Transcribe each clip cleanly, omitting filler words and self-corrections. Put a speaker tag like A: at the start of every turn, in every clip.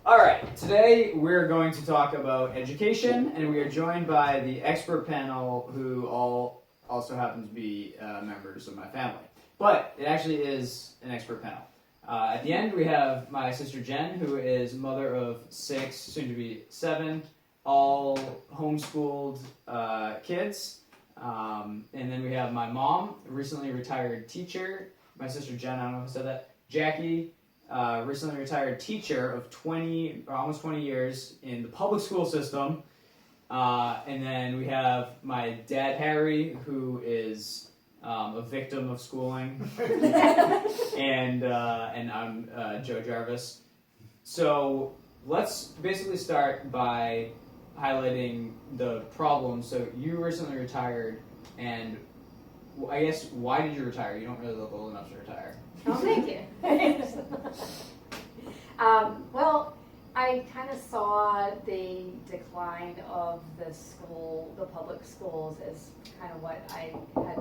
A: All right, today we're going to talk about education, and we are joined by the expert panel who all also happen to be members of my family. But it actually is an expert panel. At the end, we have my sister Jen, who is mother of 6, soon to be 7, all homeschooled kids. And then we have my mom, a recently retired teacher. My sister Jen, I don't know if I said that. Jackie, recently retired teacher of almost 20 years in the public school system. And then we have my dad, Harry, who is a victim of schooling. and I'm Joe Jarvis. So let's basically start by highlighting the problem. So you recently retired, and I guess, why did you retire? You don't really look old enough to retire.
B: Oh, thank you. Well, I kind of saw the decline of the public schools as kind of what I had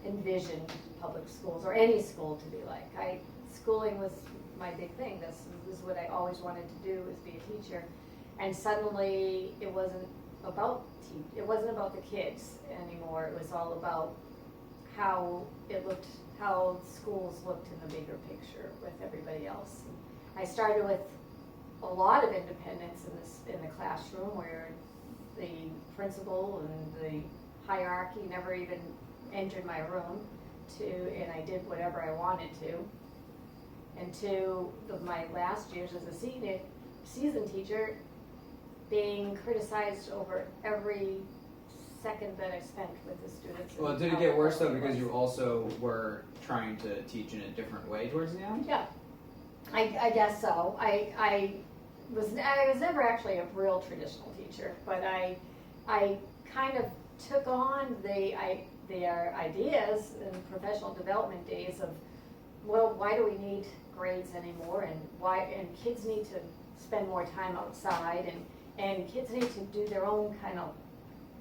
B: envisioned public schools, or any school, to be like. Schooling was my big thing. This is what I always wanted to do, was be a teacher. And suddenly it wasn't about the kids anymore. It was all about how schools looked in the bigger picture with everybody else. I started with a lot of independence in the classroom, where the principal and the hierarchy never even entered my room, and I did whatever I wanted to. And to my last years as a seasoned teacher, being criticized over every second that I spent with the students.
A: Well, did it get worse though, because you also were trying to teach in a different way towards the end?
B: Yeah, I guess so. I was never actually a real traditional teacher, but I kind of took on their ideas in professional development days of, well, why do we need grades anymore, and kids need to spend more time outside, and kids need to do their own kind of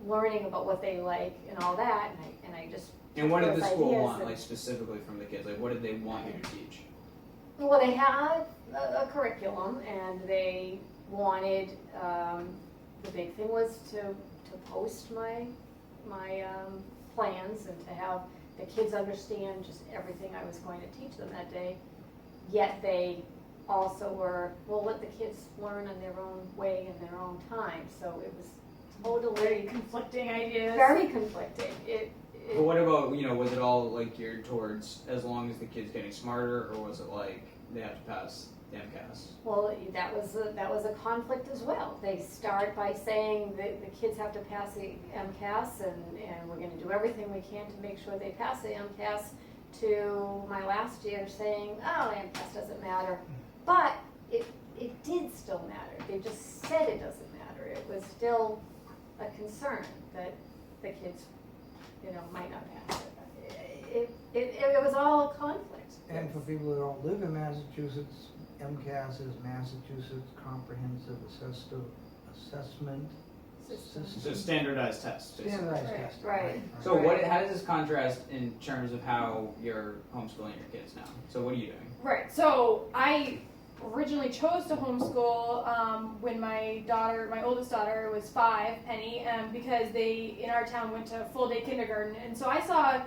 B: learning about what they like and all that, and I just.
A: And what did the school want, like, specifically from the kids? Like, what did they want you to teach?
B: Well, they had a curriculum, and they wanted, the big thing was to post my plans, and to have the kids understand just everything I was going to teach them that day. Yet they also were, well, let the kids learn in their own way and their own time. So it was totally
C: very conflicting ideas.
B: Very conflicting.
A: But what about, was it all like geared towards as long as the kid's getting smarter, or was it like they have to pass the MCAS?
B: Well, that was a conflict as well. They start by saying that the kids have to pass the MCAS, and we're going to do everything we can to make sure they pass the MCAS, to my last year saying, oh, MCAS doesn't matter. But it did still matter. They just said it doesn't matter. It was still a concern that the kids, might not pass it. It was all a conflict.
D: And for people who don't live in Massachusetts, MCAS is Massachusetts Comprehensive Assessment System.
A: So standardized tests, basically.
D: Standardized test.
B: Right.
A: So how does this contrast in terms of how you're homeschooling your kids now? So what are you doing?
C: Right. So I originally chose to homeschool when my oldest daughter was 5, Penny, because they in our town went to full day kindergarten, and so I saw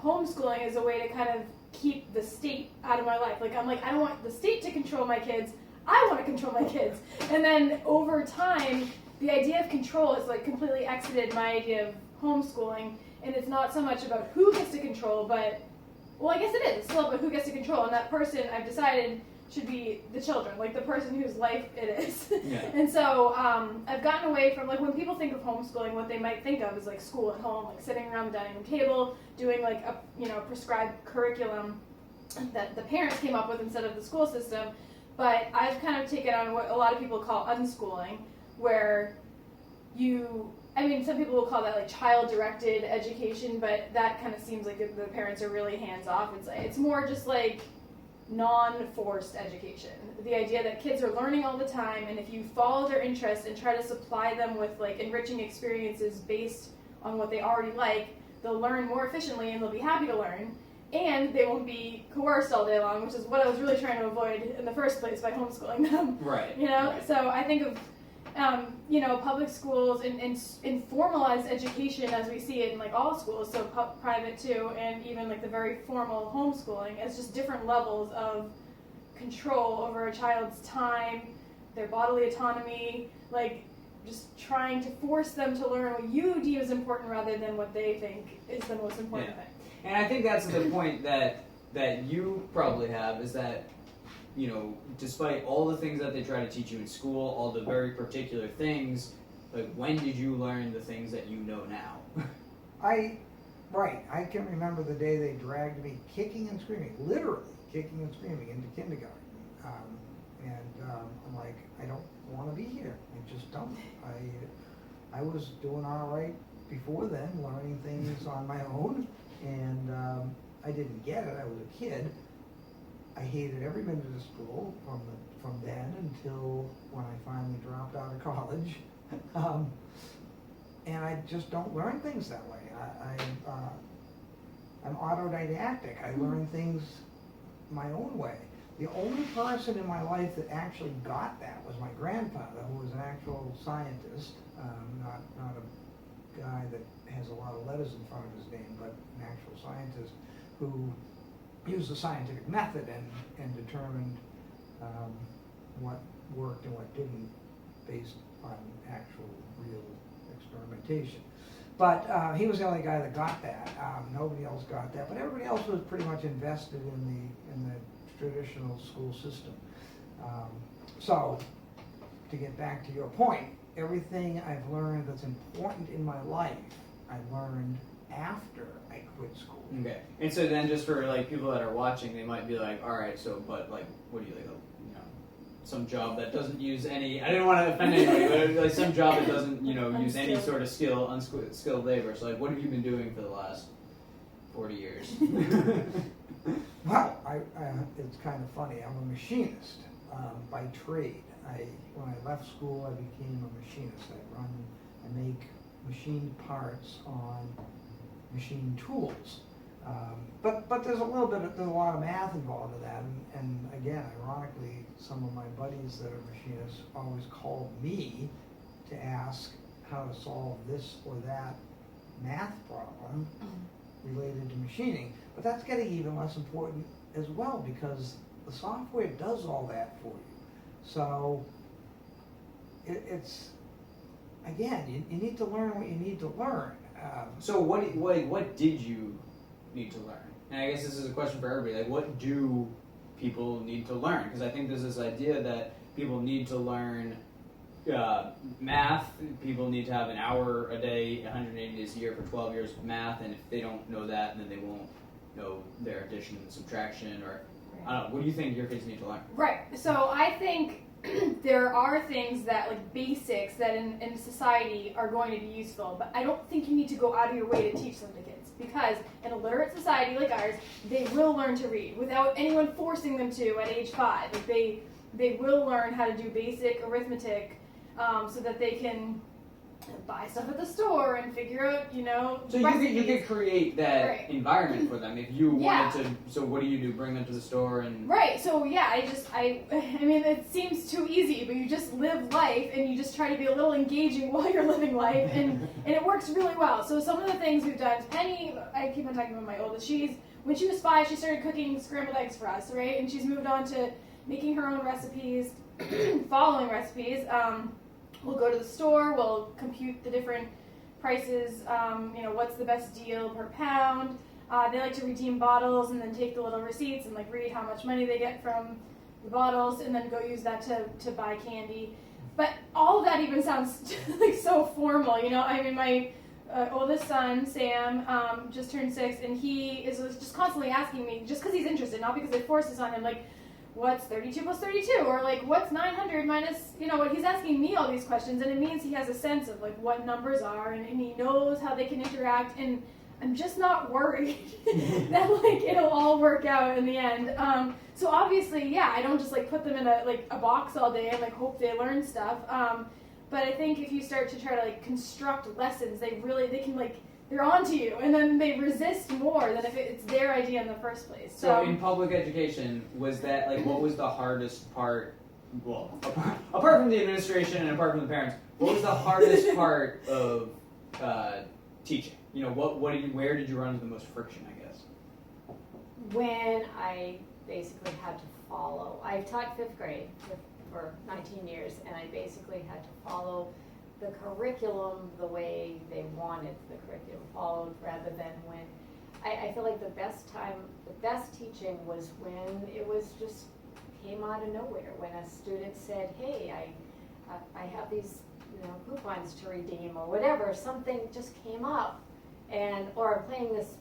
C: homeschooling as a way to kind of keep the state out of my life. I don't want the state to control my kids. I want to control my kids. And then over time, the idea of control has completely exited my idea of homeschooling, and it's not so much about who gets to control, but, well, I guess it is. It's still about who gets to control, and that person, I've decided, should be the children, the person whose life it is.
A: Yeah.
C: And so I've gotten away from, when people think of homeschooling, what they might think of is school at home, sitting around the dining room table, doing a prescribed curriculum that the parents came up with instead of the school system. But I've kind of taken on what a lot of people call unschooling, where some people will call that child-directed education, but that kind of seems like the parents are really hands-off. It's more just non-forced education. The idea that kids are learning all the time, and if you follow their interests and try to supply them with enriching experiences based on what they already like, they'll learn more efficiently and they'll be happy to learn. and they won't be coerced all day long, which is what I was really trying to avoid in the first place by homeschooling them.
A: Right.
C: You know,
A: Right.
C: so I think of, public schools and formalized education as we see it in like all schools, so private too, and even like the very formal homeschooling as just different levels of control over a child's time, their bodily autonomy, like just trying to force them to learn what you deem is important rather than what they think is the most important
A: Yeah.
C: thing.
A: And I think that's the point that you probably have, is that, despite all the things that they try to teach you in school, all the very particular things, like, when did you learn the things that you know now?
D: I can remember the day they dragged me kicking and screaming, literally kicking and screaming into kindergarten. I'm like, I don't want to be here. I just don't. I was doing all right before then, learning things on my own, and I didn't get it. I was a kid. I hated every minute of school from then until when I finally dropped out of college. And I just don't learn things that way. I'm autodidactic. I learn things my own way. The only person in my life that actually got that was my grandfather, who was an actual scientist, not a guy that has a lot of letters in front of his name, but an actual scientist who used the scientific method and determined what worked and what didn't based on actual real experimentation. But he was the only guy that got that. Nobody else got that, but everybody else was pretty much invested in the traditional school system. So, to get back to your point, everything I've learned that's important in my life, I learned after I quit school.
A: Okay. And so then, just for like people that are watching, they might be like, all right, so but like, what do you like? Some job that doesn't use any, I didn't want to offend anybody, but like some job that doesn't, use any sort of unskilled labor. So like, what have you been doing for the last 40 years?
D: Well, it's kind of funny. I'm a machinist by trade. When I left school, I became a machinist. I make machined parts on machine tools. But there's a lot of math involved in that, and again, ironically, some of my buddies that are machinists always called me to ask how to solve this or that math problem related to machining. But that's getting even less important as well, because the software does all that for you. So it's again, you need to learn what you need to learn.
A: So what did you need to learn? And I guess this is a question for everybody. Like, what do people need to learn? Because I think there's this idea that people need to learn math. People need to have an hour a day, 180 days a year for 12 years of math, and if they don't know that, then they won't know their addition and subtraction, or I don't know. What do you think your kids need to learn?
C: Right. So I think there are things that, like basics, that in society are going to be useful, but I don't think you need to go out of your way to teach them to kids, because in a literate society like ours, they will learn to read without anyone forcing them to at age 5. Like they will learn how to do basic arithmetic, so that they can buy stuff at the store and figure out,
A: So you could create that environment for them if you wanted to. So what do you do? Bring them to the store and
C: right. So yeah, I mean, it seems too easy, but you just live life and you just try to be a little engaging while you're living life, and it works really well. So some of the things we've done, Penny, I keep on talking about my oldest. When she was 5, she started cooking scrambled eggs for us, right? And she's moved on to making her own recipes, following recipes. We'll go to the store, we'll compute the different prices, what's the best deal per pound. They like to redeem bottles and then take the little receipts and like read how much money they get from the bottles and then go use that to buy candy. But all of that even sounds like so formal, I mean, my oldest son, Sam, just turned 6, and he is just constantly asking me, just because he's interested, not because I force this on him, like, what's 32 plus 32? Or like, what's 900 minus, he's asking me all these questions, and it means he has a sense of like what numbers are, and he knows how they can interact, and I'm just not worried that like it'll all work out in the end. So obviously, yeah, I don't just like put them in a box all day and like hope they learn stuff. But I think if you start to try to like construct lessons, they they're on to you, and then they resist more than if it's their idea in the first place.
A: So in public education, was that like what was the hardest part? Well, apart from the administration and apart from the parents, what was the hardest part of teaching? You know, where did you run into the most friction? I guess.
B: When I basically had to follow, I taught 5th grade for 19 years, and I basically had to follow the curriculum the way they wanted the curriculum followed, rather than when I feel like the best teaching was when it was just came out of nowhere, when a student said, hey, I have these coupons to redeem or whatever, something just came up, or I'm playing this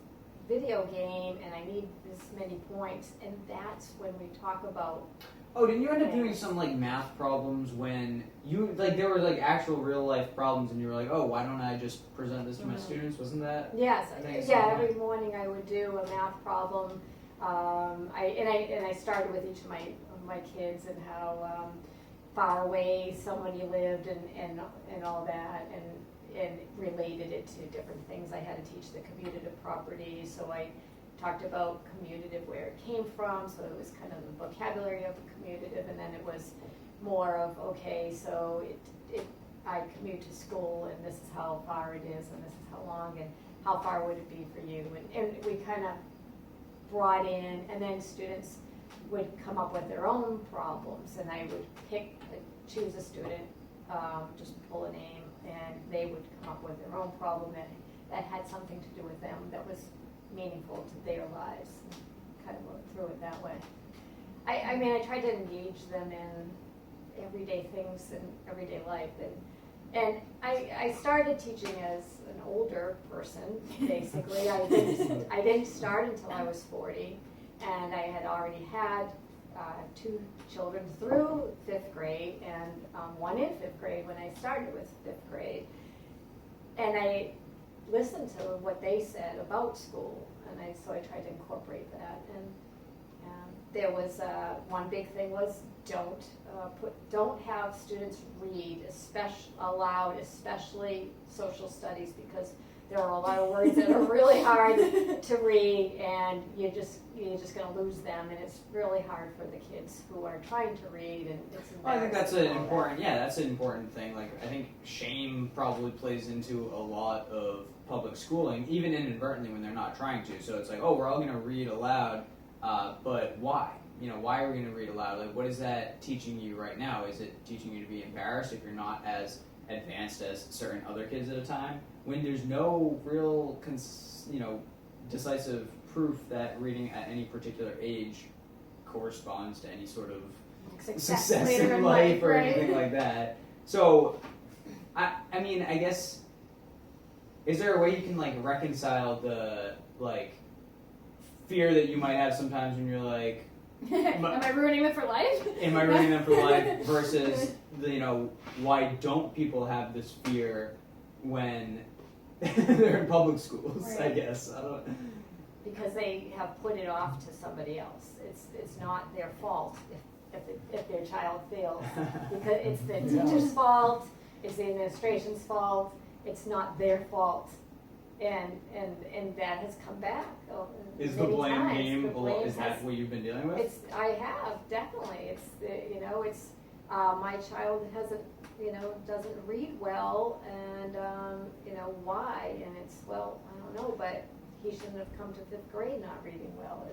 B: video game and I need this many points, and that's when we talk about.
A: Oh, didn't you end up doing some like math problems when you there were like actual real life problems and you were like, oh, why don't I just present this to my students? Wasn't that?
B: Yes, every morning I would do a math problem. I started with each of my kids and how far away somebody lived and all that, and related it to different things. I had to teach the commutative properties, so I talked about commutative, where it came from, so it was kind of the vocabulary of the commutative, and then it was more of, okay, so I commute to school, and this is how far it is, and this is how long, and how far would it be for you, and we kind of brought in, and then students would come up with their own problems, and I would choose a student, just pull a name, and they would come up with their own problem that had something to do with them, that was meaningful to their lives, and kind of work through it that way. I mean, I tried to engage them in everyday things and everyday life, and I started teaching as an older person, basically. I didn't start until I was 40, and I had already had 2 children through 5th grade, and one in 5th grade when I started with 5th grade, and I listened to what they said about school, and so I tried to incorporate that. And there was one big thing was don't have students read aloud, especially social studies, because there are a lot of words that are really hard to read, and you're just going to lose them, and it's really hard for the kids who are trying to read, and it's embarrassing.
A: Well, I think that's an important thing. Like, I think shame probably plays into a lot of public schooling, even inadvertently when they're not trying to. So it's like, oh, we're all going to read aloud, but why? Why are we going to read aloud? Like, what is that teaching you right now? Is it teaching you to be embarrassed if you're not as advanced as certain other kids at a time? When there's no real, decisive proof that reading at any particular age corresponds to any sort of success in life or anything like that. So, I mean, I guess, is there a way you can reconcile the fear that you might have sometimes when you're like,
C: am I ruining them for life?
A: Am I ruining them for life versus why don't people have this fear when they're in public schools?
B: Right.
A: I guess I don't.
B: Because they have put it off to somebody else. It's not their fault if their child fails, because it's the teacher's fault, it's the administration's fault. It's not their fault, and that has come back.
A: Is the blame game? Is that what you've been dealing with?
B: I have, definitely. It's my child doesn't read well, and why? And it's, well, I don't know, but he shouldn't have come to 5th grade not reading well.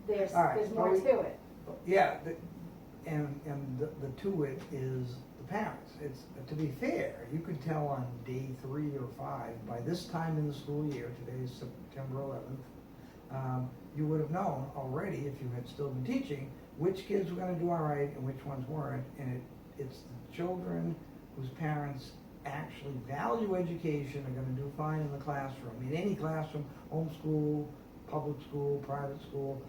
B: There's more to it.
D: Yeah, and the to it is the parents. It's, to be fair, you could tell on day 3 or 5, by this time in the school year, today is September 11th, you would have known already, if you had still been teaching, which kids were going to do all right and which ones weren't. And it's the children whose parents actually value education are going to do fine in the classroom, in any classroom, homeschool, public school, private school,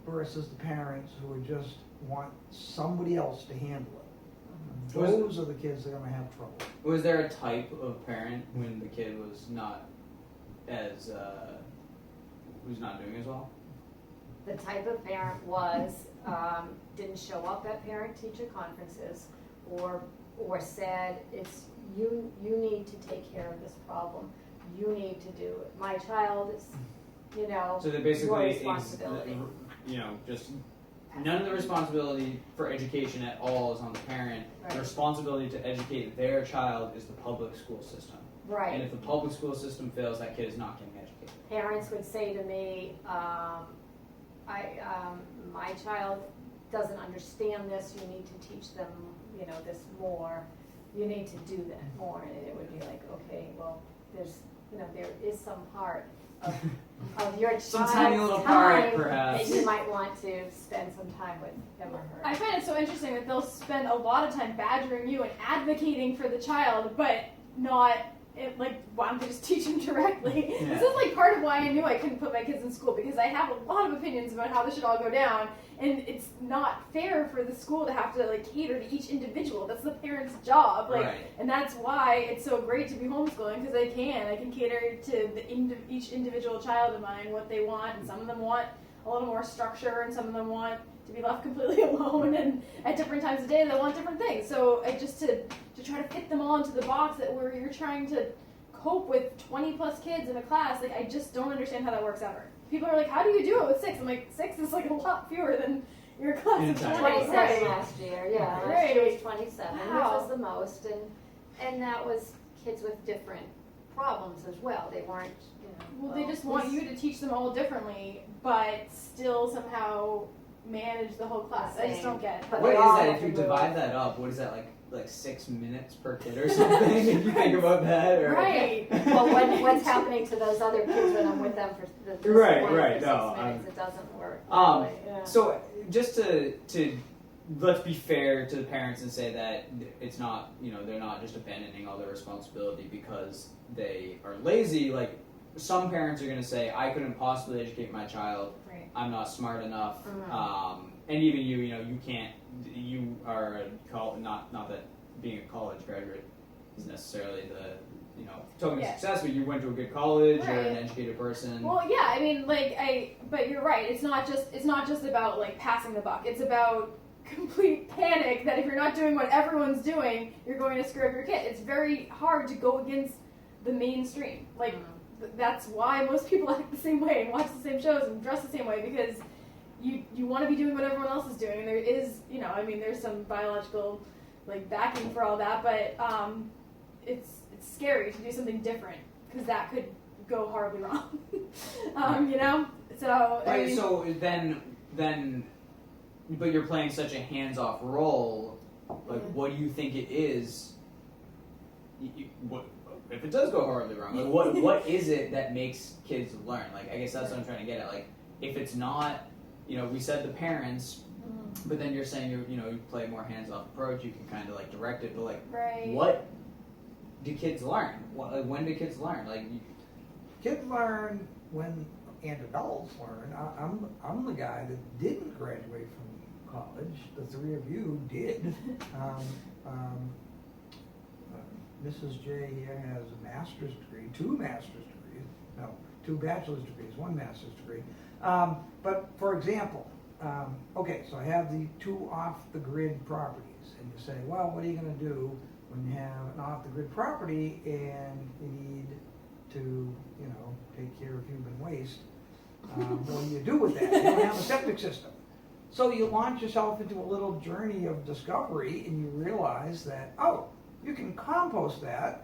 D: versus the parents who just want somebody else to handle it. Those are the kids that are going to have trouble.
A: Was there a type of parent when the kid was not as who's not doing as well?
B: The type of parent was didn't show up at parent-teacher conferences, or or said, it's, you need to take care of this problem. You need to do it. My child is, you know,
A: So they're
B: your
A: basically,
B: responsibility.
A: just none of the responsibility for education at all is on the parent. The
B: Right. responsibility
A: responsibility to educate their child is the public school system. And
B: Right.
A: if the public school system fails, that kid is not getting educated.
B: Parents would say to me, my child doesn't understand this, you need to teach them, you know, this more, you need to do that more, and it would be like, okay, well, there's, you know, there is some part of your
A: Some
B: child's
A: tiny little part,
B: time
A: perhaps.
B: that you might want to spend some time with him or her.
C: I find it so interesting that they'll spend a lot of time badgering you and advocating for the child, but not, why don't they just teach them directly?
A: Yeah.
C: This is like part of why I knew I couldn't put my kids in school, because I have a lot of opinions about how this should all go down, and it's not fair for the school to have to like cater to each individual. That's the parent's job,
A: Right.
C: and that's why it's so great to be homeschooling, because I can cater to each individual child of mine what they want, and some of them want a little more structure, and some of them want to be left completely alone, and at different times of day they want different things. So I just to try to fit them all into the box that where you're trying to cope with 20 plus kids in a class, like I just don't understand how that works ever. People are like, how do you do it with 6? I'm like, 6 is like a lot fewer than your class of 20.
B: 27
C: Right.
B: last year, yeah. Last
C: Right.
B: year was 27,
C: Wow.
B: which was the most, and that was kids with different problems as well. They weren't, you know.
C: Well, they just want you to teach them all differently, but still somehow manage the whole class. I just don't get it.
B: But
A: What
B: they
A: is
B: all
A: that?
B: have
A: If you
B: to
A: divide that up, what is that like 6 minutes per kid or something? If you think about that, or
C: Right.
B: Well, what's happening to those other kids when I'm with them for the
A: Right,
B: one
A: right,
B: for 6
A: no,
B: minutes? It doesn't work.
A: Um,
B: really, yeah.
A: So just to let's be fair to the parents and say that it's not, they're not just abandoning all their responsibility because they are lazy. Like some parents are going to say, I couldn't possibly educate my child.
C: Right.
A: I'm not smart enough.
B: Mhm.
A: And even you can't. You are not that being a college graduate is necessarily the token of
C: Yeah.
A: success, but you went to a good college. You're an
C: Right.
A: educated person.
C: Well, yeah, I mean, but you're right. It's not just about like passing the buck. It's about complete panic that if you're not doing what everyone's doing, you're going to screw up your kid. It's very hard to go against the mainstream. Like that's why most people act the same way and watch the same shows and dress the same way, because you want to be doing what everyone else is doing. And there is, there's some biological backing for all that, but it's scary to do something different because that could go horribly wrong. So I
A: Right.
C: mean,
A: So then, but you're playing such a hands-off role. Like, what do you think it is? What if it does go horribly wrong? Like, what is it that makes kids learn? Like, I guess that's what I'm trying to get at. Like, if it's not, we said the parents, but then you're saying you play a more hands-off approach. You can kind of direct it, but
C: right.
A: what do kids learn? When do kids learn?
D: Kids learn when, and adults learn. I'm the guy that didn't graduate from college. The three of you did. Mrs. J here has a master's degree, 2 master's degrees. No, 2 bachelor's degrees, 1 master's degree. But for example, okay, so I have the 2 off-the-grid properties, and you say, well, what are you going to do when you have an off-the-grid property and you need to, take care of human waste? What do you do with that? You don't have a septic system. So you launch yourself into a little journey of discovery, and you realize that, you can compost that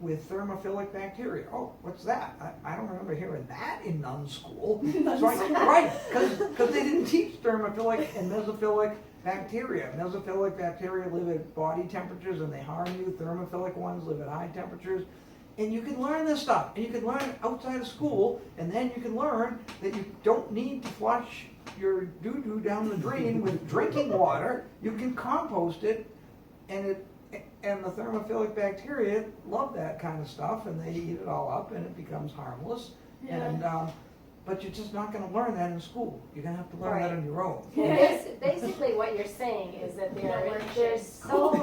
D: with thermophilic bacteria. Oh, what's that? I don't remember hearing that in nun school. Right, because they didn't teach thermophilic and mesophilic bacteria. Mesophilic bacteria live at body temperatures and they harm you. Thermophilic ones live at high temperatures. And you can learn this stuff, and you can learn outside of school, and then you can learn that you don't need to flush your doo-doo down the drain with drinking water. You can compost it, and the thermophilic bacteria love that kind of stuff, and they eat it all up, and it becomes harmless.
C: Yeah.
D: And but you're just not going to learn that in school. You're going to have to learn that on your own.
C: Yeah.
B: Basically, what you're saying is that there's so.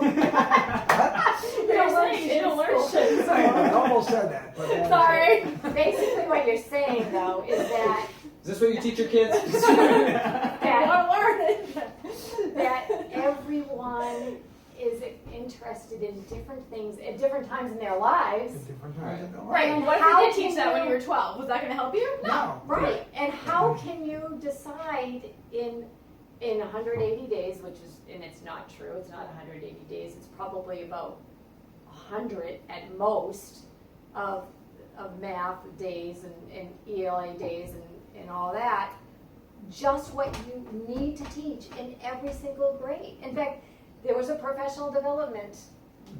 C: You're saying you don't learn shit.
D: I almost said that. But that
C: Sorry.
B: Basically, what you're saying though is that
A: Is this what you teach your kids?
C: I want to learn it.
B: that everyone is interested in different things at different times in their lives.
D: At different times in their life.
C: Right.
B: And
C: What if
B: how
C: you did teach
B: can
C: that when
B: you-
C: you were 12? Was that going to help you?
D: No.
B: Right, and how can you decide in 180 days, which is, and it's not true, it's not 180 days, it's probably about 100 at most of math days and ELA days and all that, just what you need to teach in every single grade. In fact, there was a professional development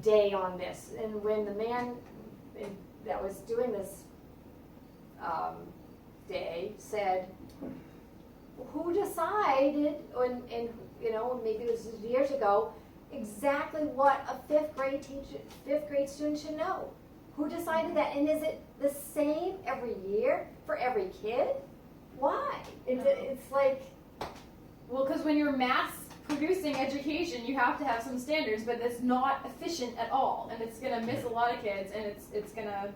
B: day on this, and when the man that was doing this day said, who decided, and you know, maybe this was years ago, exactly what a fifth grade student should know? Who decided that? And is it the same every year for every kid? Why? It's like,
C: Well, because when you're mass producing education, you have to have some standards, but it's not efficient at all, and it's gonna miss a lot of kids, and it's gonna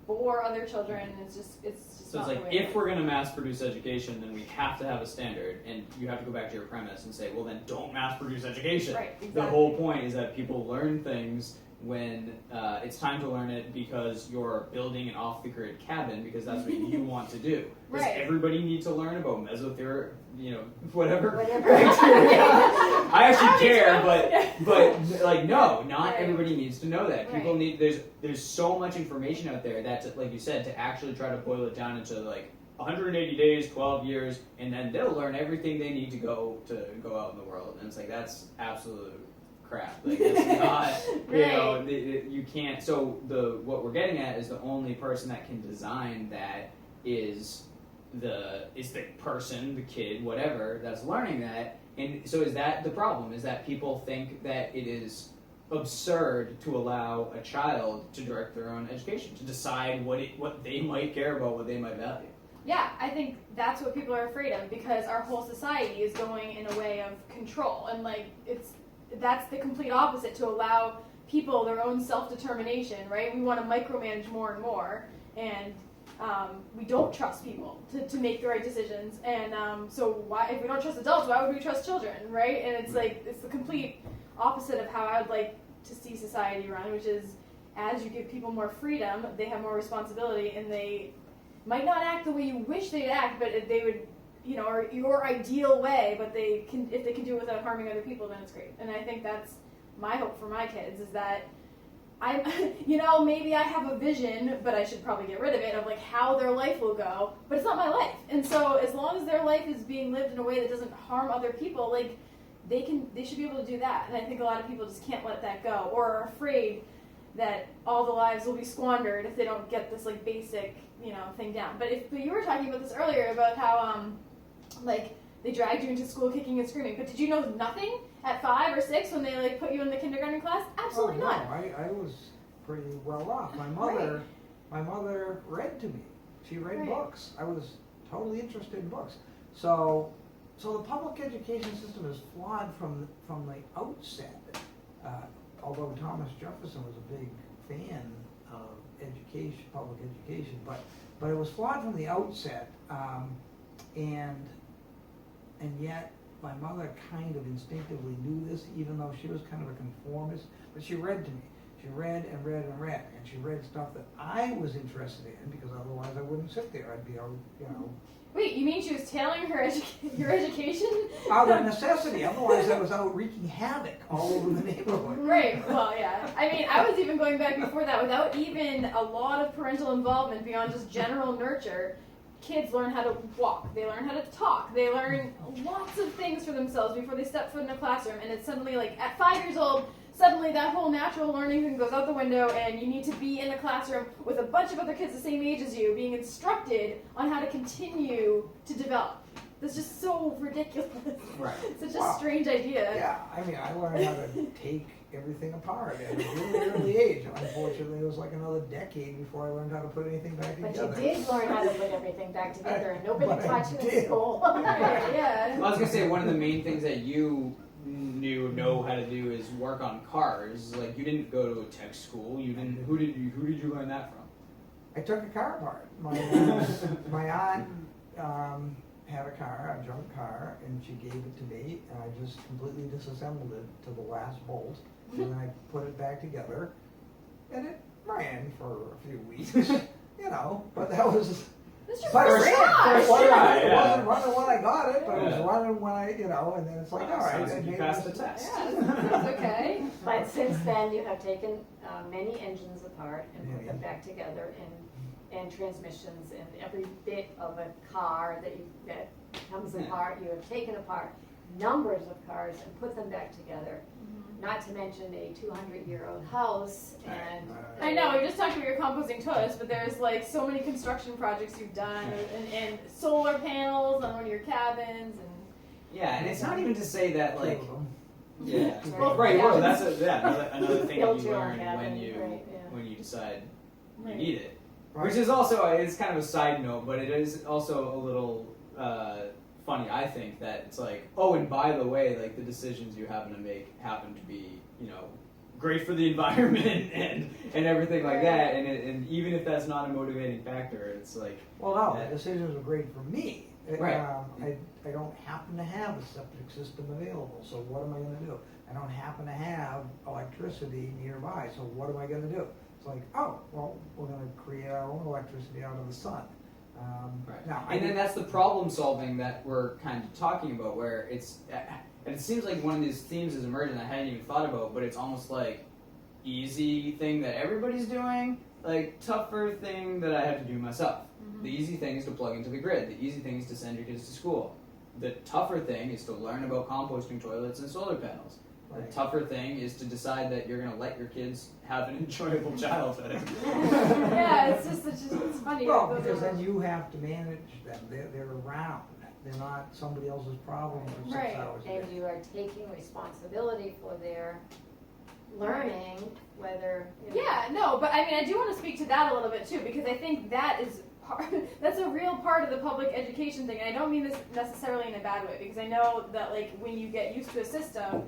C: bore other children, and it's just
A: So it's
C: not
A: like,
C: the way
A: if we're going to mass produce education, then we have to have a standard, and you have to go back to your premise and say, well, then don't mass produce education.
C: Right, exactly.
A: The whole point is that people learn things when it's time to learn it because you're building an off-the-grid cabin because that's what you want to do. Does
C: Right.
A: everybody need to learn about mesotherapy, whatever?
B: whatever.
A: I actually
C: I do
A: care,
C: too.
A: but like no, not
C: Right.
A: everybody needs to know that. People
C: Right.
A: need there's so much information out there that, like you said, to actually try to boil it down into like 180 days, 12 years, and then they'll learn everything they need to go out in the world. And it's like that's absolute crap. Like it's not, you can't. So what we're getting at is the only person that can design that is the person, the kid, whatever that's learning that. And so is that the problem? Is that people think that it is absurd to allow a child to direct their own education, to decide what they might care about, what they might value.
C: Yeah, I think that's what people are afraid of because our whole society is going in a way of control, and like that's the complete opposite, to allow people their own self-determination, right? We want to micromanage more and more, and we don't trust people to make the right decisions, and so why, if we don't trust adults, why would we trust children, right? And it's like, it's the complete opposite of how I would like to see society run, which is as you give people more freedom, they have more responsibility, and they might not act the way you wish they'd act, but they would, or your ideal way, but if they can do it without harming other people, then it's great. And I think that's my hope for my kids, is that maybe I have a vision, but I should probably get rid of it, of like how their life will go, but it's not my life. And so as long as their life is being lived in a way that doesn't harm other people, like they should be able to do that. And I think a lot of people just can't let that go, or are afraid that all the lives will be squandered if they don't get this like basic, thing down. But you were talking about this earlier about how they dragged you into school kicking and screaming. But did you know nothing at 5 or 6 when they put you in the kindergarten class? Absolutely
D: no,
C: not.
D: I was pretty well off. My mother read to me. She read
C: Right.
D: books. I was totally interested in books. So the public education system is flawed from the outset. Although Thomas Jefferson was a big fan of education, public education, but it was flawed from the outset, and yet my mother kind of instinctively knew this, even though she was kind of a conformist. But she read to me. She read and read and read, and she read stuff that I was interested in, because otherwise I wouldn't sit there. I'd be out,
C: Wait, you mean she was tailoring your education?
D: out of necessity. Otherwise, I was out wreaking havoc all over the neighborhood.
C: Right, well, yeah. I mean, I was even going back before that, without even a lot of parental involvement beyond just general nurture. Kids learn how to walk, they learn how to talk, they learn lots of things for themselves before they step foot in a classroom, and it's suddenly like at 5 years old, suddenly that whole natural learning thing goes out the window, and you need to be in a classroom with a bunch of other kids the same age as you, being instructed on how to continue to develop. That's just so ridiculous.
A: Right.
C: Such a
D: Wow.
C: strange idea.
D: Yeah, I mean, I learned how to take everything apart at a really early age. Unfortunately, it was like another decade before I learned how to put anything back
B: But
D: together.
B: you did learn how to put everything back together, and nobody
D: But I
B: taught you in
D: did.
B: school.
C: Right, yeah.
A: Well, I was gonna say one of the main things that you know how to do is work on cars. Like you didn't go to a tech school. You didn't. Who did you learn that from?
D: I took a car apart. My aunt had a car, a junk car, and she gave it to me, and I just completely disassembled it to the last bolt, and then I put it back together, and it ran for a few weeks, but that was.
C: This is your
D: But
C: first
D: it
C: try.
D: wasn't
A: Yeah.
D: running when I got it, but it was
A: Yeah.
D: running when and then it's like, all right,
A: Sounds
D: I
A: like you
D: made
A: passed the
D: this-
A: test.
C: Yeah, that's okay.
B: But since then, you have taken many engines apart and put
D: Yeah.
B: them back together, and transmissions, and every bit of a car that comes
A: Yeah.
B: apart, you have taken apart numbers of cars and put them back together. Not to mention a 200-year-old house, and
C: I know, we just talked about your composting toast, but there's like so many construction projects you've done, and solar panels on one of your cabins, and
A: Yeah, and it's not even to say that like.
D: Two of them.
A: Yeah.
B: Well,
A: Right. Well,
B: yeah.
A: that's another thing that
B: Build
A: you
B: your own
A: learn
B: cabin,
A: when
B: right,
A: you decide you
C: Right.
A: need it.
D: Right.
A: Which is also it's kind of a side note, but it is also a little funny. I think that it's like, oh, and by the way, like the decisions you happen to make happen to be great for the environment and everything like that. And even if that's not a motivating factor, it's like
D: Well, no,
A: Yeah.
D: the decisions were great for me.
A: Right.
D: I don't happen to have a septic system available, so what am I going to do? I don't happen to have electricity nearby, so what am I going to do? It's like, oh, well, we're going to create our own electricity out of the sun.
A: Right.
D: Now,
A: And then that's the problem solving that we're kind of talking about, where it's, and it seems like one of these themes is emergent I hadn't even thought about, but it's almost like easy thing that everybody's doing, like tougher thing that I have to do myself. The easy thing is to plug into the grid. The easy thing is to send your kids to school. The tougher thing is to learn about composting toilets and solar panels.
D: Right.
A: The tougher thing is to decide that you're going to let your kids have an enjoyable childhood.
C: yeah, it's funny.
D: Well,
C: Those
D: because
C: are-
D: then you have to manage them. They're around. They're not somebody else's problem for 6
C: Right.
D: hours a day.
B: and you are taking responsibility for their learning, whether.
C: Yeah, no, but I mean, I do want to speak to that a little bit too, because I think that is that's a real part of the public education thing. And I don't mean this necessarily in a bad way, because I know that like when you get used to a system,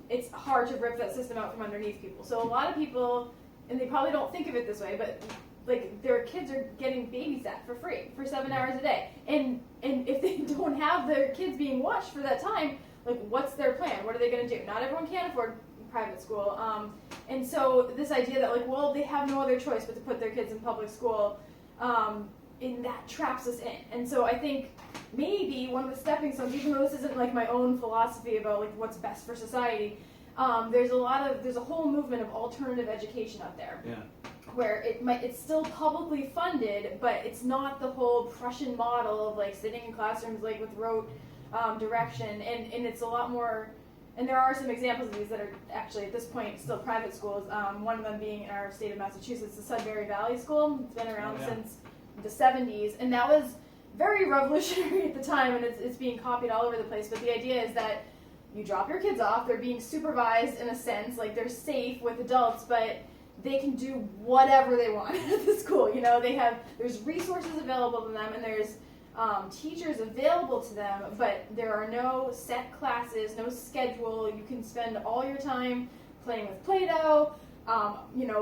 C: it's hard to rip that system out from underneath people. So a lot of people, and they probably don't think of it this way, but like their kids are getting babysat for free for 7 hours a day, and if they don't have their kids being watched for that time, like what's their plan? What are they going to do? Not everyone can afford private school, and so this idea that like, well, they have no other choice but to put their kids in public school, and that traps us in. And so I think maybe one of the stepping stones, even though this isn't like my own philosophy about like what's best for society, there's a whole movement of alternative education out there.
A: Yeah.
C: Where it's still publicly funded, but it's not the whole Prussian model of like sitting in classrooms like with rote direction, and it's a lot more. And there are some examples of these that are actually at this point still private schools. One of them being in our state of Massachusetts, the Sudbury Valley School. It's been around since the 70s, and that was very revolutionary at the time, and it's being copied all over the place. But the idea is that you drop your kids off, they're being supervised in a sense, like they're safe with adults, but they can do whatever they want at the school. There's resources available to them, and there's teachers available to them, but there are no set classes, no schedule. You can spend all your time playing with Play-Doh,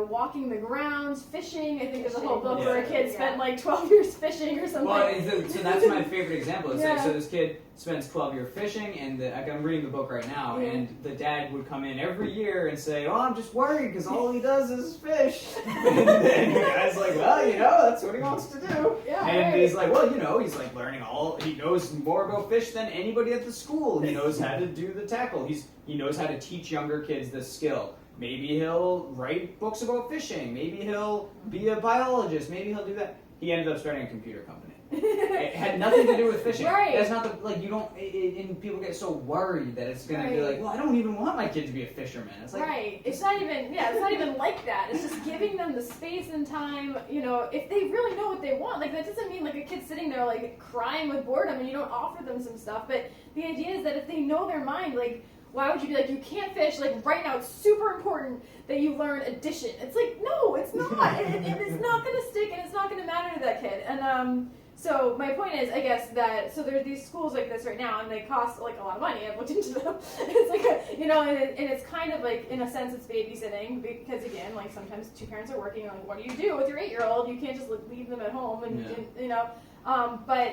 C: walking the grounds, fishing. I think there's a whole book where a kid spent like 12 years fishing or something.
A: Well, so that's my favorite example. It's like,
C: Yeah.
A: so this kid spends 12 years fishing, and I'm reading the book right now,
C: Yeah.
A: and the dad would come in every year and say, "Oh, I'm just worried because all he does is fish." and the guy's like, "Well, that's what he wants to do."
C: Yeah,
A: And
C: right.
A: he's like, "Well, he's like learning he knows more about fish than anybody at the school. He knows how to do the tackle. He knows how to teach younger kids this skill. Maybe he'll write books about fishing. Maybe he'll be a biologist. Maybe he'll do that." He ended up starting a computer company. It had nothing to do with fishing.
C: Right.
A: That's not and people get so worried that it's gonna be
C: Right.
A: like, well, I don't even want my kid to be a fisherman. It's like,
C: Right. It's not even like that. It's just giving them the space and time, if they really know what they want. Like, that doesn't mean like a kid sitting there like crying with boredom and you don't offer them some stuff. But the idea is that if they know their mind, like, why would you be like, you can't fish, like right now it's super important that you learn addition. It's like, no, it's not. and it's not gonna stick, and it's not gonna matter to that kid. And so my point is, I guess, that so there's these schools like this right now, and they cost like a lot of money. I've looked into them. It's like and it's kind of like, in a sense, it's babysitting, because again, like sometimes two parents are working. Like, what do you do with your 8-year-old? You can't just leave them at home, but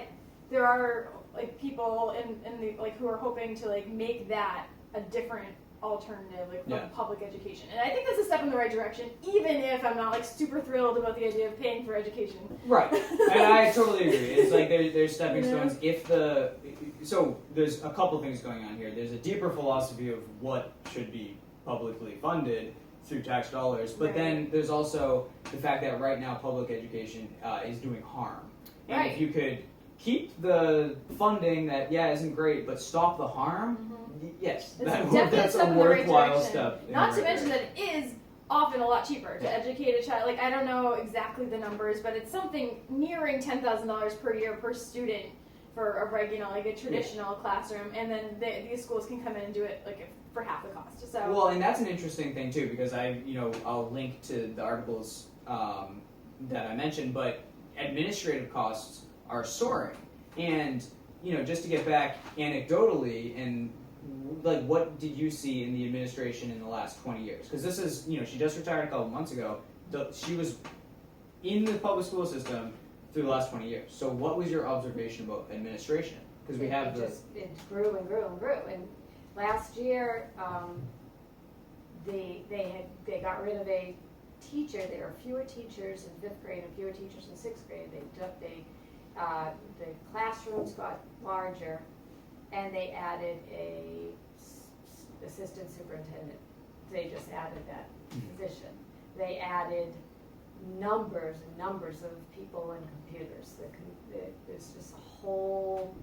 C: there are like people in the like who are hoping to like make that a different alternative like for public education, and I think that's a step in the right direction, even if I'm not like super thrilled about the idea of paying for education.
A: Right, and I totally agree. It's like there's stepping stones. So there's a couple things going on here. There's a deeper philosophy of what should be publicly funded through tax dollars, but then there's also the fact that right now public education is doing harm, and if you could keep the funding that isn't great, but stop the harm. Yes, that's a worthwhile step.
C: Not to mention that it is often a lot cheaper to educate a child. Like, I don't know exactly the numbers, but it's something nearing $10,000 per year per student for a regular, like a traditional classroom, and then these schools can come in and do it like for half the cost. So
A: well, and that's an interesting thing too, because I'll link to the articles that I mentioned, but administrative costs are soaring, and just to get back anecdotally and. Like, what did you see in the administration in the last 20 years? Because this is, she just retired a couple months ago. She was in the public school system through the last 20 years. So what was your observation about administration? Because we have
B: it grew and grew and grew. And last year, they got rid of a teacher. There were fewer teachers in 5th grade and fewer teachers in 6th grade. The classrooms got larger. And they added a assistant superintendent. They just added that position. They added numbers and numbers of people in computers. There's just a whole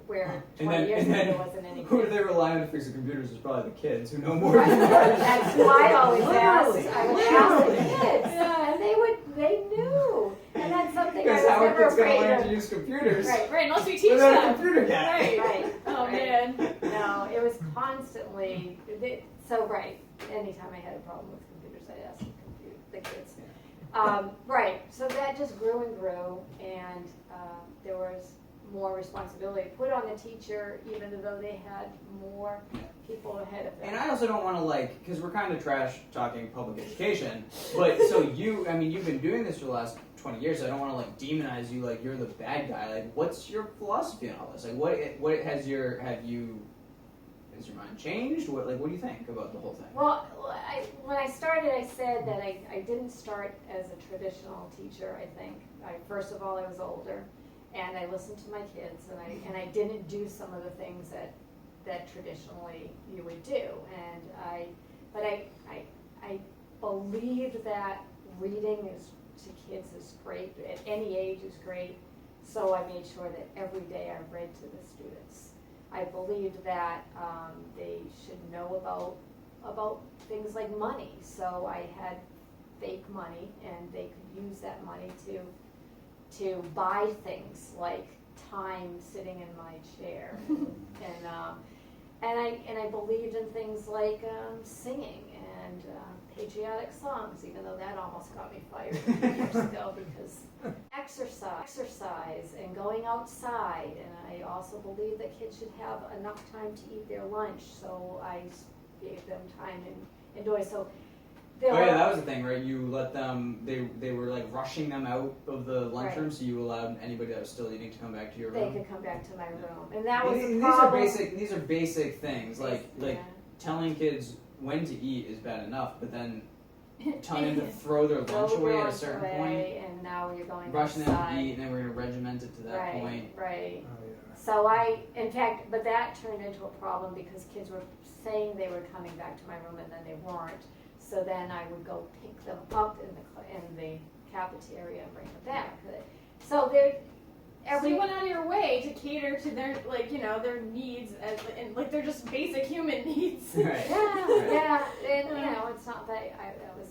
B: where 20 years ago there wasn't any.
A: Who do they rely on to fix the computers? Is probably the kids who know more than us.
B: That's who I always ask. I would ask the kids, and they knew. And that's something I was
A: how are
B: never
A: kids going to
B: afraid
A: learn
B: of.
A: to use computers?
C: Right. Unless we teach
A: Without
C: them.
A: a computer guy.
B: Right.
C: Oh man.
B: No, it was constantly. Anytime I had a problem with computers, I'd ask the kids. Right. So that just grew and grew, and there was more responsibility put on the teacher, even though they had more people ahead of them.
A: And I also don't want to because we're kind of trash talking public education, but so you've been doing this for the last 20 years. So I don't want to demonize you like you're the bad guy. Like, what's your philosophy on all this? Like, what has your mind changed? What do you think about the whole thing?
B: Well, when I started, I said that I didn't start as a traditional teacher. I think first of all I was older. And I listened to my kids, and I didn't do some of the things that traditionally you would do. And I believed that reading to kids is great, at any age is great. So I made sure that every day I read to the students. I believed that they should know about things like money. So I had fake money, and they could use that money to buy things like time sitting in my chair, and I believed in things like singing and patriotic songs, even though that almost got me fired a few years ago, because exercise and going outside, and I also believe that kids should have enough time to eat their lunch, so I gave them time indoors. So
A: that was the thing, right? You let them, they were like rushing them out of the lunchroom, so you allowed anybody that was still eating to come back to your room.
B: They could come back to my room, and that was the problem.
A: These are basic things, like telling kids when to eat is bad enough, but then telling them to throw their lunch away at a certain point,
B: and now you're going
A: rushing
B: outside.
A: them to eat, and then we're going to regiment it to that point.
B: Right.
D: Oh, yeah.
B: So but that turned into a problem because kids were saying they were coming back to my room, and then they weren't. So then I would go pick them up in the cafeteria and bring them back. So
C: you went out of your way to cater to their their needs and they're just basic human needs.
A: Right.
B: Yeah, and it's not that I was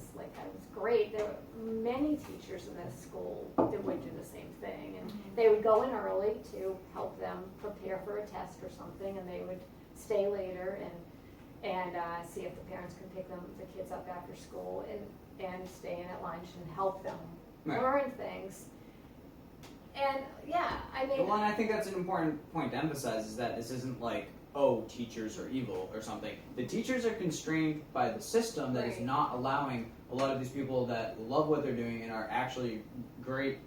B: great. There were many teachers in this school that would do the same thing, and they would go in early to help them prepare for a test or something, and they would stay later and see if the parents could pick the kids up after school and stay in at lunch and help them learn things. And
A: and I think that's an important point to emphasize, is that this isn't like, oh, teachers are evil or something. The teachers are constrained by the system that is not allowing a lot of these people that love what they're doing and are actually great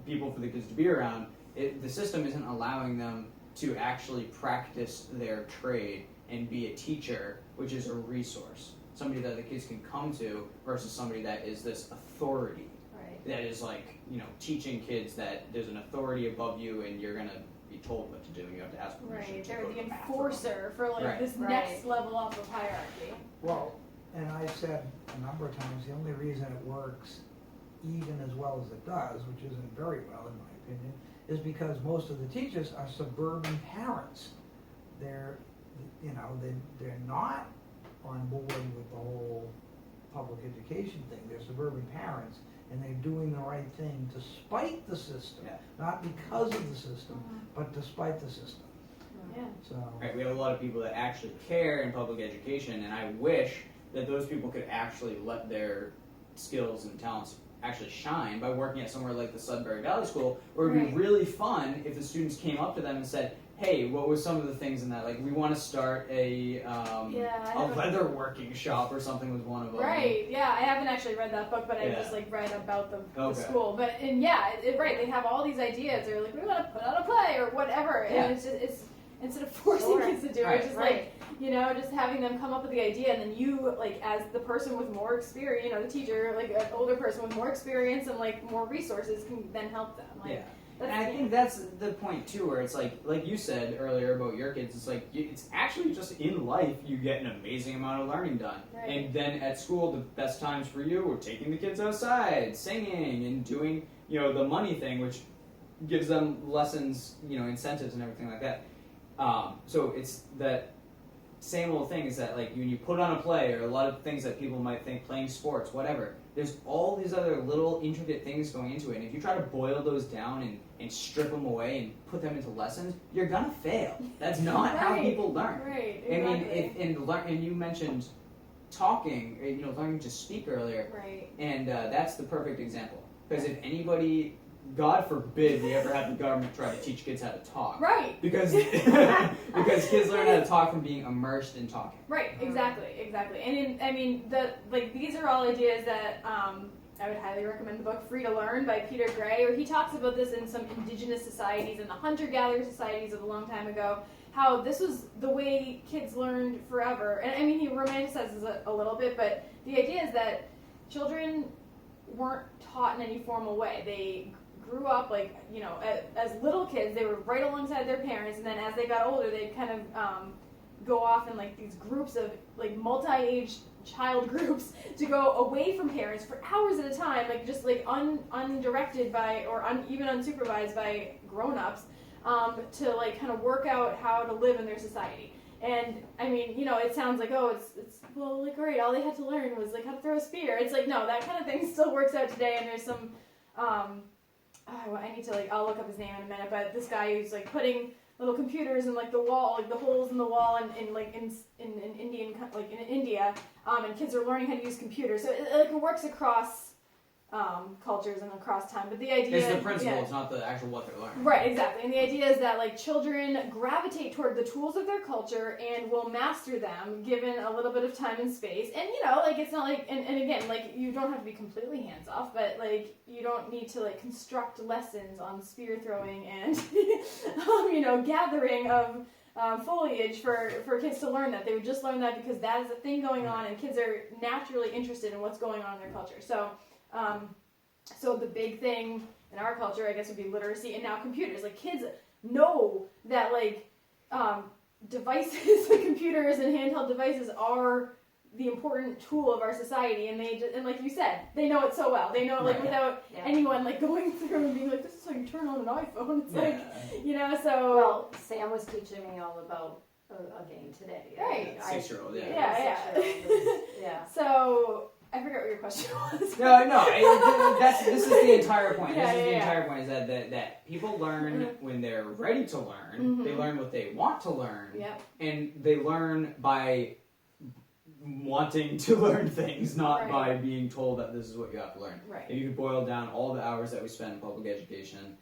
A: people for the kids to be around. The system isn't allowing them to actually practice their trade and be a teacher, which is a resource. Somebody that the kids can come to versus somebody that is this authority.
B: Right.
A: That is like, teaching kids that there's an authority above you and you're going to be told what to do and you have to ask permission.
C: Right,
A: to
C: they're
A: go
C: the
A: to the bathroom.
C: enforcer for like
A: Right.
C: this next level up of hierarchy.
D: Well, and I've said a number of times, the only reason it works even as well as it does, which isn't very well in my opinion, is because most of the teachers are suburban parents. They're not on board with the whole public education thing. They're suburban parents, and they're doing the right thing despite the system, not because of the system, but despite the system.
C: Yeah.
D: So.
A: Right, we have a lot of people that actually care in public education, and I wish that those people could actually let their skills and talents actually shine by working at somewhere like the Sudbury Valley School, where it would be really fun if the students came up to them and said, hey, what was some of the things in that? Like, we want to start a leather working shop or something was one of them.
C: Right, yeah, I haven't actually read that book, but I just like read about the school. But, and right, they have all these ideas. They're like, we want to put out a play or whatever.
A: Yeah.
C: And it's instead of forcing kids to do it, just like, just having them come up with the idea, and then you, like, as the person with more experience, the teacher, like an older person with more experience and like more resources can then help them. Like,
A: and I think that's the point too, where it's like you said earlier about your kids, it's like, it's actually just in life you get an amazing amount of learning done.
C: Right.
A: And then at school, the best times for you are taking the kids outside, singing, and doing, the money thing, which gives them lessons, incentives and everything like that. So it's that same old thing is that, like, when you put on a play, or a lot of things that people might think, playing sports, whatever, there's all these other little intricate things going into it. And if you try to boil those down and strip them away and put them into lessons, you're gonna fail. That's not how people learn.
C: Right,
A: exactly. And you mentioned talking, learning to speak earlier.
C: Right.
A: And that's the perfect example. Because if anybody, God forbid we ever have the government try to teach kids how to talk.
C: Right.
A: Because kids learn how to talk from being immersed in talking.
C: Right, exactly. And these are all ideas that I would highly recommend the book Free to Learn by Peter Gray, where he talks about this in some indigenous societies and the hunter-gatherer societies of a long time ago, how this was the way kids learned forever. And he romanticizes it a little bit, but the idea is that children weren't taught in any formal way. They grew up as little kids, they were right alongside their parents, and then as they got older, they'd kind of go off in like these groups of like multi-age child groups to go away from parents for hours at a time, like just like undirected by or even unsupervised by grown-ups, to like kind of work out how to live in their society. And it sounds like, great, all they had to learn was like how to throw a spear. It's like, no, that kind of thing still works out today, and there's some I'll look up his name in a minute, but this guy who's like putting little computers in like the wall, like the holes in the wall, in India, and kids are learning how to use computers. So it works across cultures and across time. But the idea
A: is the principle, it's not the actual what they're learning.
C: Right, exactly. And the idea is that like children gravitate toward the tools of their culture and will master them given a little bit of time and space. And it's not like, and again, like you don't have to be completely hands off, but like you don't need to like construct lessons on spear throwing and gathering of foliage for kids to learn that. They would just learn that because that is a thing going on, and kids are naturally interested in what's going on in their culture. So the big thing in our culture, I guess, would be literacy, and now computers. Like kids know that like devices, like computers and handheld devices, are the important tool of our society, and and like you said, they know it so well. They know it without anyone like going through and being like, this is how you turn on an iPhone. It's so.
B: Well, Sam was teaching me all about a game today.
C: Right.
A: 6-year-old,
B: Yeah.
C: So. I forgot what your question was.
A: No. This is the entire point.
C: The
A: entire point is that people learn when they're ready to learn.
C: Mm-hmm.
A: They learn what they want to learn.
C: Yep.
A: And they learn by wanting to learn things, not by being told that this is what you have to learn.
C: Right.
A: If you could boil down all the hours that we spend in public education,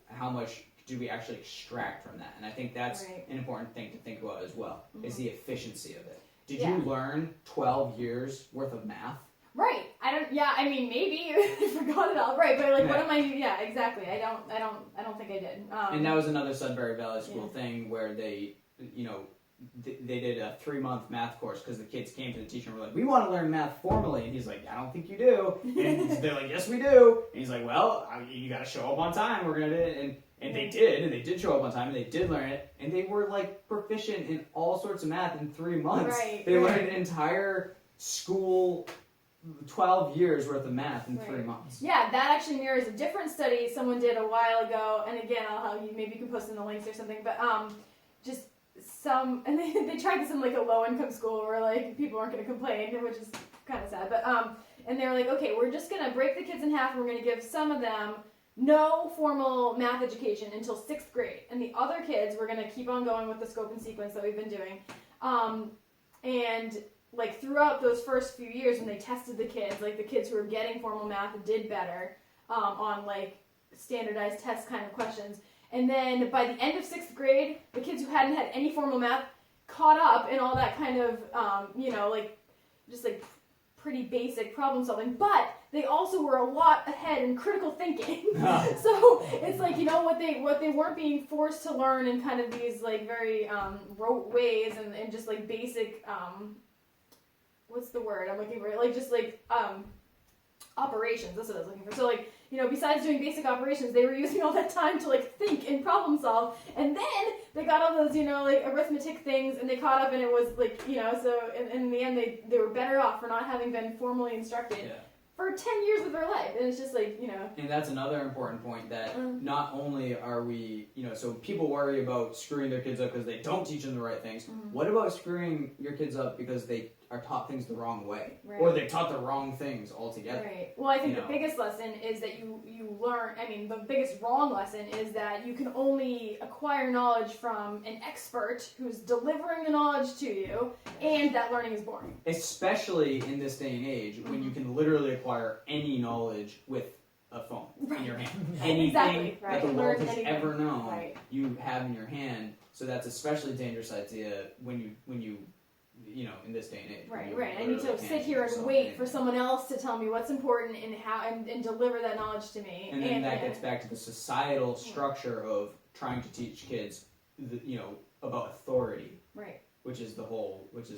A: how much do we actually extract from that? And I think that's an important thing to think about as well, is the efficiency of it. Did you learn 12 years worth of math?
C: Right. Yeah, I mean, maybe I forgot it all. Right, but like, what am I? Yeah, exactly. I don't think I did.
A: And that was another Sudbury Valley School thing where they, they did a 3-month math course because the kids came to the teacher and were like, we want to learn math formally. And he's like, I don't think you do. And they're like, yes, we do. And he's like, well, you got to show up on time. We're going to do it. And they did. And they did show up on time. And they did learn it. And they were like proficient in all sorts of math in 3 months.
C: Right,
A: They learned an entire school 12 years worth of math in 3 months.
C: Yeah, that actually mirrors a different study someone did a while ago. And again, I'll have you, maybe you can post in the links or something. But just and they tried this in like a low-income school where like people weren't going to complain, which is kind of sad. But and they were like, okay, we're just going to break the kids in half, and we're going to give some of them no formal math education until 6th grade, and the other kids we're going to keep on going with the scope and sequence that we've been doing. And like throughout those first few years, when they tested the kids, like the kids who were getting formal math did better on like standardized test kind of questions. And then by the end of 6th grade, the kids who hadn't had any formal math caught up in all that kind of, like just like pretty basic problem solving. But they also were a lot ahead in critical thinking. So it's like, what they weren't being forced to learn in kind of these like very rote ways and just like basic, what's the word I'm looking for? Like just like operations. That's what I was looking for. So like, besides doing basic operations, they were using all that time to like think and problem solve, and then they got all those, like arithmetic things, and they caught up, and it was like, so in the end, they were better off for not having been formally instructed for 10 years of their life, and it's just like,
A: And that's another important point that not only are we, so people worry about screwing their kids up because they don't teach them the right things. What about screwing your kids up because they are taught things the wrong way, or they're taught the wrong things altogether?
C: Right. Well, I think the biggest lesson is that you learn. I mean, the biggest wrong lesson is that you can only acquire knowledge from an expert who's delivering the knowledge to you, and that learning is boring.
A: Especially in this day and age, when you can literally acquire any knowledge with a phone in your hand. Anything that the world has ever known, you have in your hand. So that's especially a dangerous idea when you in this day and age.
C: Right. I need to sit here and wait for someone else to tell me what's important and how and deliver that knowledge to me.
A: And then that gets back to the societal structure of trying to teach kids, about authority.
C: Right.
A: Which is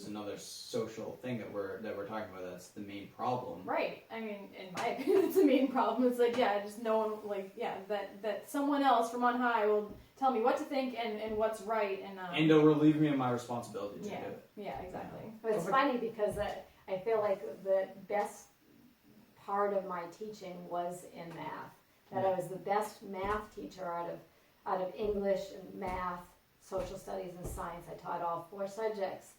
A: another social thing that we're talking about. That's the main problem.
C: Right. I mean, in my opinion, it's the main problem. It's like, just no one, that someone else from on high will tell me what to think and what's right.
A: And they'll relieve me of my responsibility to do it.
C: Yeah, exactly.
B: But it's funny because I feel like the best part of my teaching was in math. That I was the best math teacher out of English and math, social studies, and science. I taught all 4 subjects,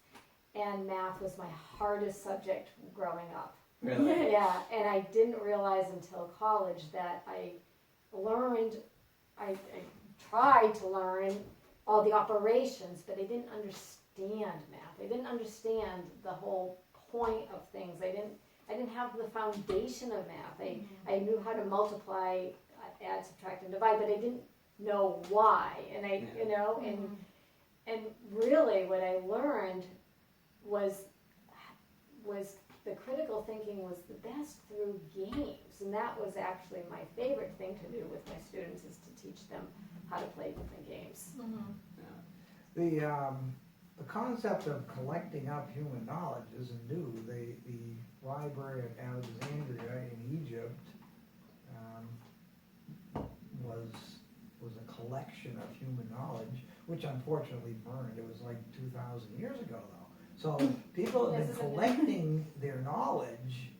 B: and math was my hardest subject growing up.
A: Really?
B: Yeah, and I didn't realize until college that I tried to learn all the operations, but I didn't understand math. I didn't understand the whole point of things. I didn't have the foundation of math. I knew how to multiply, add, subtract, and divide, but I didn't know why. And and really what I learned was the critical thinking was the best through games, and that was actually my favorite thing to do with my students, is to teach them how to play different games.
D: The concept of collecting up human knowledge isn't new. The library at Alexandria in Egypt was a collection of human knowledge, which unfortunately burned. It was like 2,000 years ago, though. So people have been collecting their knowledge.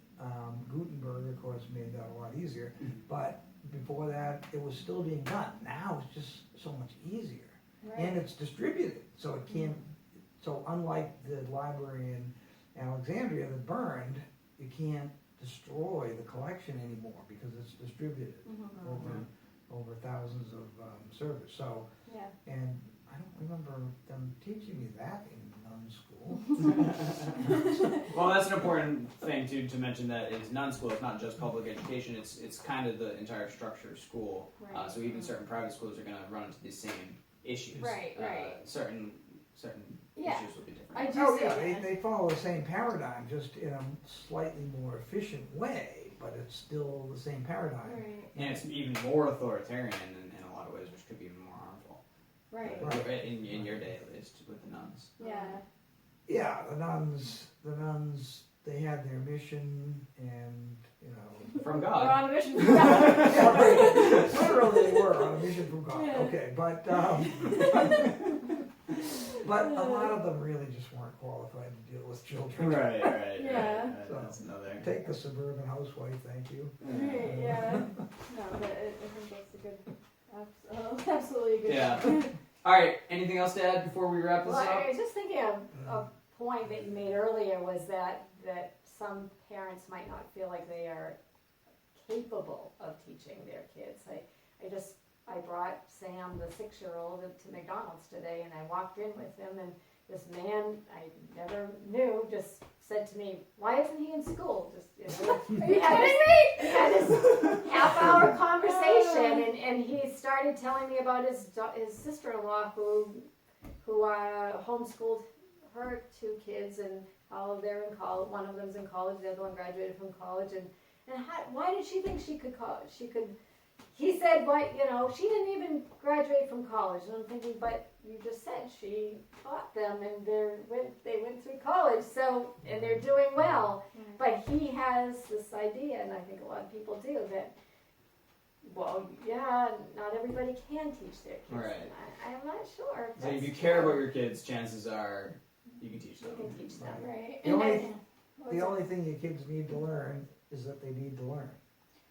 D: Gutenberg, of course, made that a lot easier. But before that, it was still being done. Now it's just so much easier. And it's distributed. So it can't, so unlike the library in Alexandria that burned, you can't destroy the collection anymore because it's distributed over thousands of servers. So, and I don't remember them teaching me that in nun school.
A: Well, that's an important thing to mention, that is nun school. It's not just public education. It's kind of the entire structure of school. So even certain private schools are going to run into these same issues.
C: Right.
A: Certain issues will be different.
D: They follow the same paradigm, just in a slightly more efficient way. but it's still the same paradigm.
C: Right.
A: And it's even more authoritarian in a lot of ways, which could be even more harmful.
C: Right.
D: Right.
A: In your day, at least, with the nuns.
C: Yeah.
D: Yeah, the nuns, they had their mission, and
A: From
C: We're
A: God.
C: on a mission.
D: literally they were on a mission from God.
C: Yeah.
D: Okay, but but a lot of them really just weren't qualified to deal with children.
A: Right.
C: Yeah.
A: Right. That's another.
D: Take the suburban housewife, thank you.
C: Right, yeah. No, but I think that's a good, absolutely a good.
A: Yeah. All right. Anything else to add before we wrap this
B: Well,
A: up?
B: I was just thinking of a point that you made earlier was that some parents might not feel like they are capable of teaching their kids. I brought Sam, the 6-year-old, to McDonald's today, and I walked in with him, and this man I never knew just said to me, "Why isn't he in school?"
C: Are you kidding me?
B: We had this half-hour conversation, and he started telling me about his sister-in-law who homeschooled her 2 kids, and how they're in college. One of them's in college, the other one graduated from college, and why did she think she could? He said, she didn't even graduate from college. And I'm thinking, but you just said she taught them, and they went through college, and they're doing well. But he has this idea, and I think a lot of people do, that, not everybody can teach their kids.
A: Right.
B: And I'm not sure.
A: So if you care about your kids, chances are you can teach them.
B: You can teach them.
C: Right.
D: The only thing your kids need to learn is that they need to learn.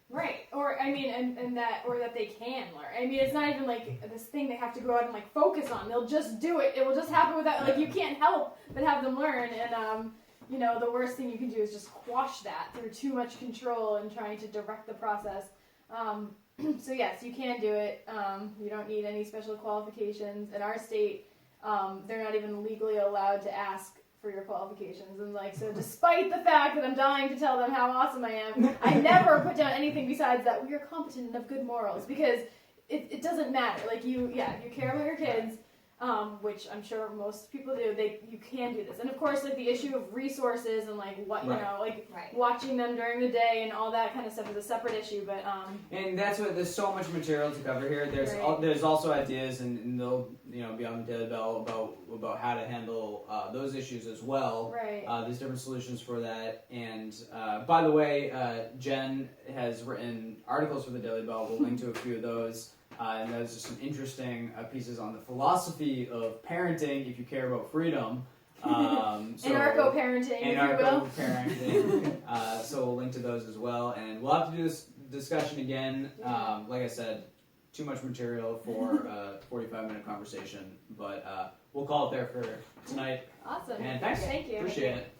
C: Right, or I mean, and that they can learn. I mean, it's not even like this thing they have to go out and like focus on. They'll just do it. It will just happen without you can't help but have them learn. And the worst thing you can do is just quash that through too much control and trying to direct the process. So yes, you can do it. You don't need any special qualifications. In our state, they're not even legally allowed to ask for your qualifications, and so despite the fact that I'm dying to tell them how awesome I am, I never put down anything besides that we are competent and of good morals, because it doesn't matter. You care about your kids, which I'm sure most people do. You can do this, and of course the issue of resources and watching them during the day and all that kind of stuff is a separate issue. But
A: and that's what there's so much material to cover here. There's
C: Right.
A: there's also ideas and they'll be on the Daily Bell about how to handle those issues as well.
C: right,
A: There's different solutions for that. And by the way, Jen has written articles for the Daily Bell. We'll link to a few of those. And there's just some interesting pieces on the philosophy of parenting if you care about freedom.
C: anarcho-parenting, if you will.
A: Anarcho-parenting. So we'll link to those as well. And we'll have to do this discussion again.
C: Yeah.
A: Like I said, too much material for a 45-minute conversation. But we'll call it there for tonight.
C: Awesome.
A: And thanks.
C: Thank you.
A: Appreciate it.